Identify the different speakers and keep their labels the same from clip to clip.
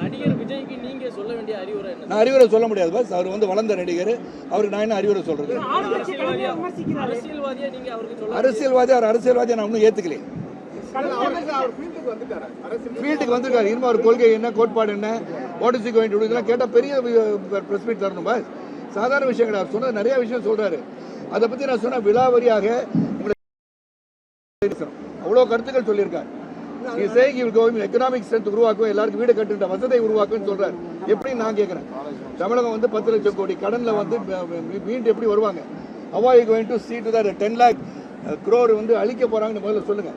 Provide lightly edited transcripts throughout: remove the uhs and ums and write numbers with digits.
Speaker 1: நடிகர் விஜய்க்கு நீங்க சொல்ல வேண்டிய அறிவுரை என்ன?
Speaker 2: நான் அறிவுரை சொல்ல முடியாது பாஸ். அவர் வந்து வளர்ந்த நடிகர், அவருக்கு நான் என்ன அறிவுரை சொல்றது?
Speaker 1: அரசியல்வாதியா நீங்க அவருக்கு சொல்ல
Speaker 2: அரசியல்வாதியை நான் இன்னும் ஏத்துக்கலையே. ஃபீல்டுக்கு வந்திருக்காரு. இனிமே ஒரு கொள்கை என்ன, கோட்பாடு என்ன, what is going to to, இதெல்லாம் கேட்டால் பெரிய பிரஸ் மீட் தரணும் பாஸ். சாதாரண விஷயம் கிடையாது. சொன்னது நிறைய விஷயம் சொல்றாரு. அதை பத்தி நான் சொன்ன விலாவரியாக அவ்வளோ கருத்துக்கள் சொல்லியிருக்காரு. எக்கனாமிக் ஸ்ட்ரென்த் உருவாக்கும், எல்லாருக்கும் வீடு கட்டுகின்ற வசதியை உருவாக்குன்னு சொல்றாரு. எப்படி நான் கேட்கிறேன், தமிழகம் வந்து 10 லட்சம் கோடி கடன்ல வந்து மீண்டு எப்படி வருவாங்க? How are you going to see to that 10 lakh crore வந்து அழிக்க போறாங்கன்னு முதல்ல சொல்லுங்க.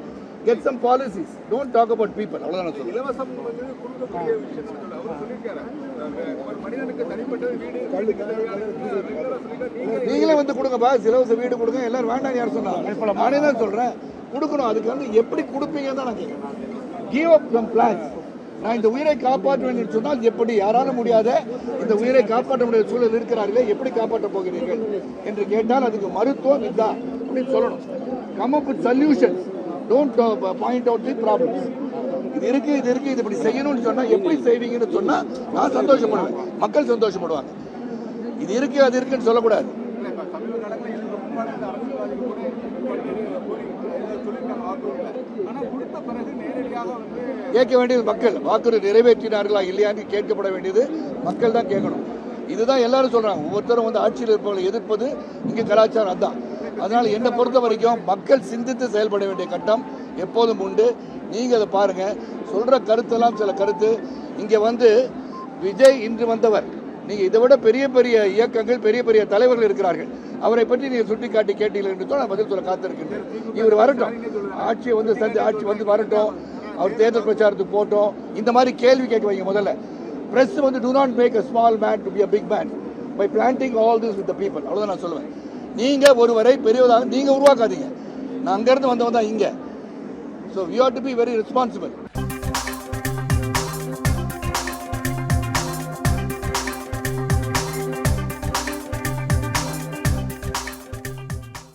Speaker 2: Get some policies. Don't talk about people. அவ்வளவுதான் நான் சொல்றேன்.
Speaker 3: இலவசம் வந்து கொடுக்கக்கூடிய விஷயம் அவர் சொல்லியிருக்காரு. மனிதனுக்கு தனிப்பட்ட வீடு
Speaker 2: நீங்களே வந்து கொடுங்க பாஸ், இலவச வீடு கொடுங்க. எல்லாரும் வேண்டாம் யார் சொன்னாங்க? நானே தான் சொல்றேன் கொடுக்கணும். அதுக்கு வந்து எப்படி கொடுப்பீங்கன்னு தான் நான் கேட்கிறேன். Give up some plans. நான் இந்த உயிரை காப்பாற்ற வேண்டும் சொன்னால் எப்படி? யாராலும் முடியாத இந்த உயிரை காப்பாற்ற முடியாத சூழல் இருக்கிறார்களே, எப்படி காப்பாற்ற போகிறீர்கள் என்று கேட்டால் அதுக்கு மருத்துவம் இதுதான் அப்படின்னு சொல்லணும். Come up with solutions. Don't point out the problems. இது இருக்கு இது இப்படி செய்யணும்னு சொன்னா எப்படி செய்வீங்கன்னு சொன்னா நான் சந்தோஷப்படுவேன், மக்கள் சந்தோஷப்படுவாங்க. இது இருக்கு அது இருக்குன்னு சொல்லக்கூடாது. கேட்க வேண்டியது மக்கள். வாக்குறுதி நிறைவேற்றினார்களா இல்லையான்னு கேட்கப்பட வேண்டியது மக்கள் தான் கேட்கணும். இதுதான் எல்லாரும் சொல்றாங்க. ஒவ்வொருத்தரும் வந்து ஆட்சியில் இருப்பவர்களை எதிர்ப்பது இங்கே கலாச்சாரம் அதுதான். அதனால என்னை பொறுத்த வரைக்கும் மக்கள் சிந்தித்து செயல்பட வேண்டிய கட்டம் எப்போதும் உண்டு. நீங்க அதை பாருங்க. சொல்ற கருத்தெல்லாம் சில கருத்து. இங்க வந்து விஜய் இன்று வந்தவர். நீங்க இதை விட பெரிய பெரிய இயக்கங்கள், பெரிய பெரிய தலைவர்கள் இருக்கிறார்கள். அவரை பற்றி நீங்க சுட்டிக்காட்டி கேட்டீர்கள் என்று நான் பதில் சொல்ல காத்திருக்கின்றேன். இவர் வரட்டும், ஆட்சி வந்து வரட்டும், அவர் தேர்தல் பிரச்சாரத்துக்கு போட்டோம். இந்த மாதிரி கேள்வி கேட்க வைங்க முதல்ல. பிரஸ் வந்து do not make a small man to be a big man by planting all this with the people. அவ்வளவுதான் நான் சொல்லுவேன். நீங்க ஒருவரை பெரியவதாக நீங்க உருவாக்காதீங்க. நான் அங்கிருந்து வந்தவன் தான் இங்க. So we have to be very responsible.